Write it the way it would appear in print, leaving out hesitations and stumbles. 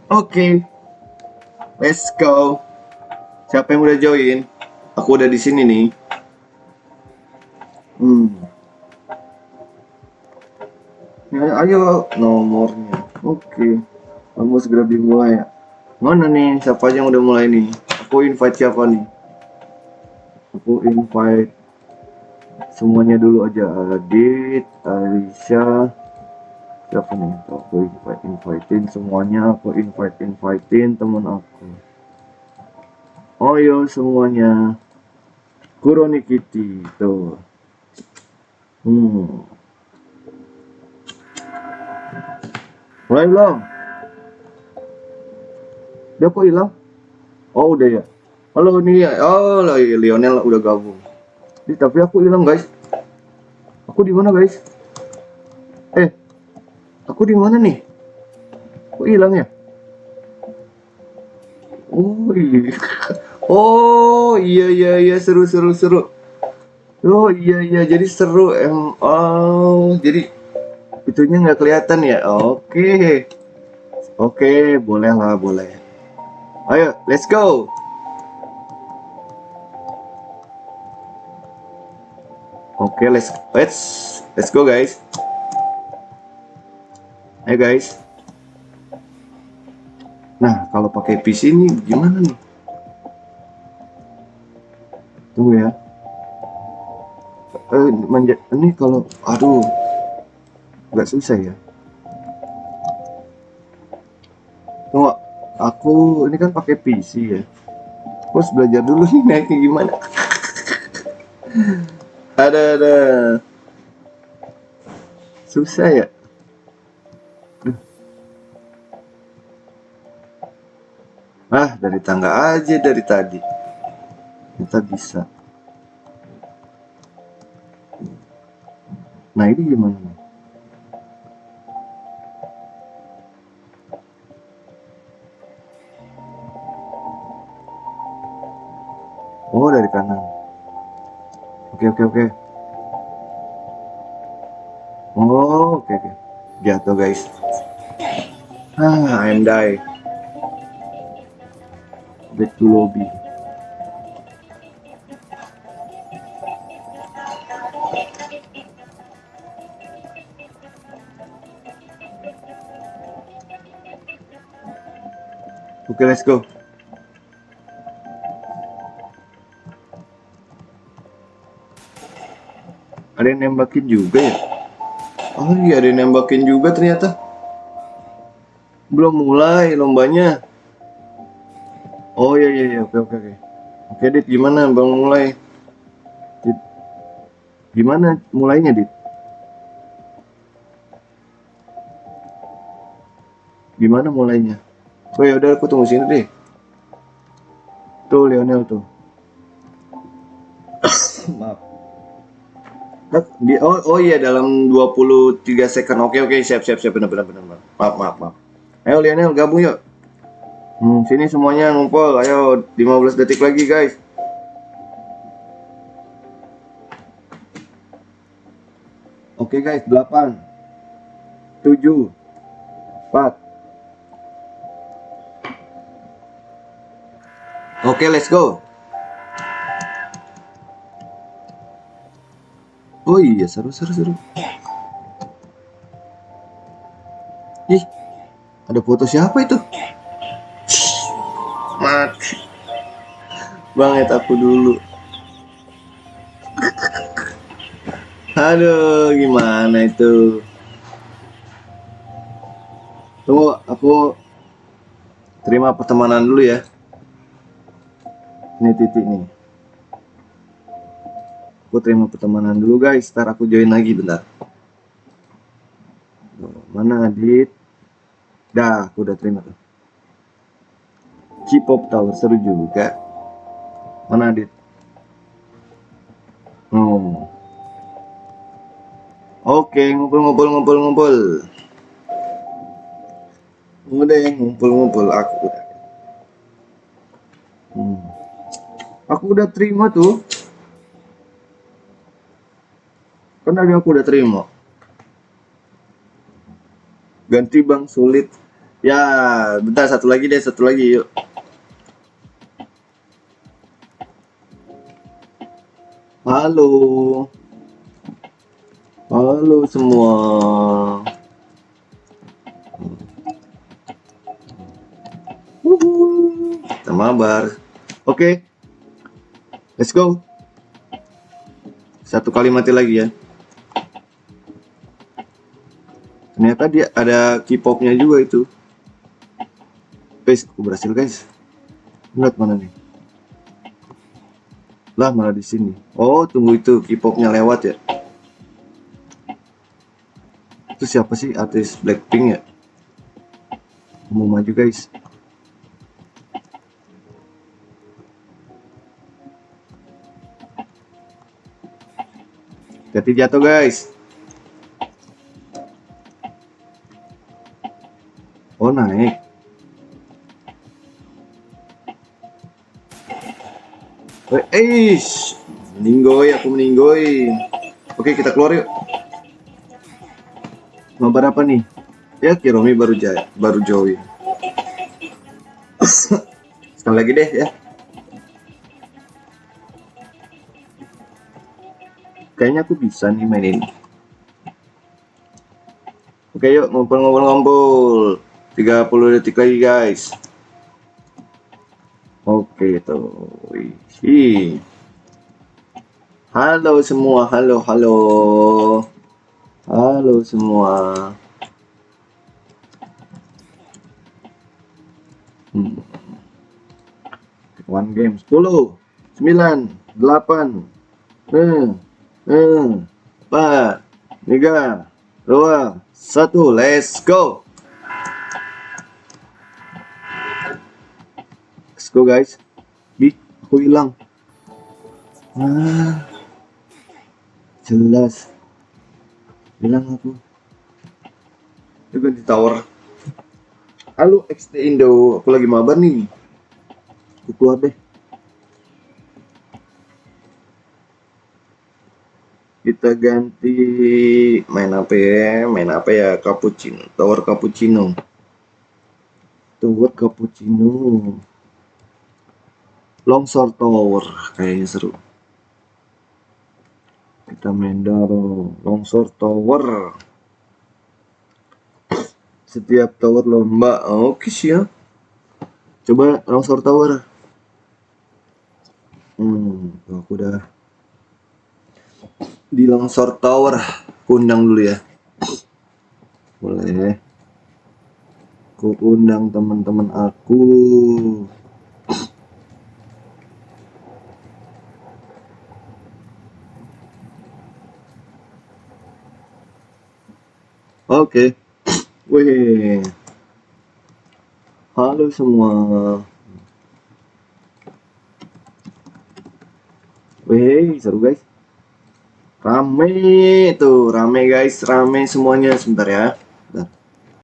Oke, let's go. Siapa yang udah join? Aku udah di sini nih. Ya, ayo nomornya. Oke. Kamu segera dimulai ya. Mana nih? Siapa aja yang udah mulai nih? Aku invite siapa nih? Aku invite semuanya dulu aja. Adit, Alicia, siapa nih? Tuh, aku invitein semuanya. Aku invitein temen aku. Oh yo semuanya. Kuroni Kitty tuh. Hmm. Mulai belum? Dia kok hilang? Oh udah ya. Halo nih ya. Oh lah Lionel udah gabung. Tapi aku hilang guys. Aku di mana guys? Eh, aku di mana nih? Kok hilang ya? Oh iya. Oh iya iya iya seru seru seru. Oh iya iya jadi seru oh jadi itunya nggak kelihatan ya. Oke. Oke, boleh lah boleh. Ayo, let's go. Oke, let's go guys. Ayo guys. Nah, kalau pakai PC ini gimana nih? Tunggu ya. Ini kalau aduh nggak susah ya. Tunggu, aku ini kan pakai PC ya. Aku harus belajar dulu nih naiknya gimana. Ada susah ya. Ah, dari tangga aja dari tadi. Kita bisa. Nah, ini gimana nih? Oh, dari kanan. Oke, oke, oke. Oh, oke, oke. Jatuh, guys. I'm die. Back to lobby. Oke, let's go. Ada yang nembakin juga ya? Oh iya, ada yang nembakin juga ternyata. Belum mulai lombanya. Oh iya, iya, iya. Oke, oke, oke. Oke, Dit, gimana bang mulai? Dit, gimana mulainya, Dit? Gimana mulainya? Oh ya udah, aku tunggu sini deh. Tuh, Lionel tuh. Maaf. Oh iya dalam 23 second. Oke oke siap siap siap benar benar benar. Maaf maaf maaf. Ayo Lionel gabung yuk. Sini semuanya ngumpul. Ayo 15 detik lagi guys. Oke guys, 8 7 4. Oke, let's go. Oh iya, seru seru seru. Ih, ada foto siapa itu? Mati. Banget aku dulu. Aduh, gimana itu? Tunggu, aku terima pertemanan dulu ya. Ini titik nih. Aku terima pertemanan dulu guys. Ntar aku join lagi bentar. Mana Adit? Dah, aku udah terima tuh. K-pop Tower seru juga. Mana Adit? Oh. Oke, ngumpul. Udah ya, ngumpul. Aku udah. Aku udah terima tuh. Kan tadi aku udah terima. Ganti bang sulit. Ya, bentar, satu lagi deh, satu lagi yuk. Halo. Halo semua. Kita mabar. Oke. Let's go. Satu kali mati lagi ya. Ternyata dia ada K-popnya juga itu. Guys, aku berhasil guys. Lihat mana nih? Lah malah di sini. Oh, tunggu itu K-popnya lewat ya. Itu siapa sih artis Blackpink ya? Mau maju guys. Hati jatuh guys. Oh naik. Meninggoy, aku meninggoy. Oke, kita keluar yuk. Nobar apa nih? Ya, Kiromi baru join. Sekali lagi deh ya. Kayaknya aku bisa nih mainin. Oke yuk, ngumpul-ngumpul. 30 detik lagi guys. Oke tuh. Wih. Halo semua, halo. Halo semua. One game 10, 9, 8, 4, 3, 2, 1, let's go. Let's go guys. Aku hilang. Jelas. Hilang aku. Juga di tower. Halo XT Indo, aku lagi mabar nih. Aku keluar deh. Kita ganti main apa ya? Cappuccino, Tower Cappuccino. Longsor Tower kayaknya seru. Kita main Longsor Tower. Setiap tower lomba. Oke siap. Coba Longsor Tower. Aku udah di Longsor Tower. Aku undang dulu ya. Boleh. Aku undang teman-teman aku. Oke. Wih. Halo semua. Wih, seru guys. Rame tuh, rame guys, rame semuanya. Sebentar ya. Bentar.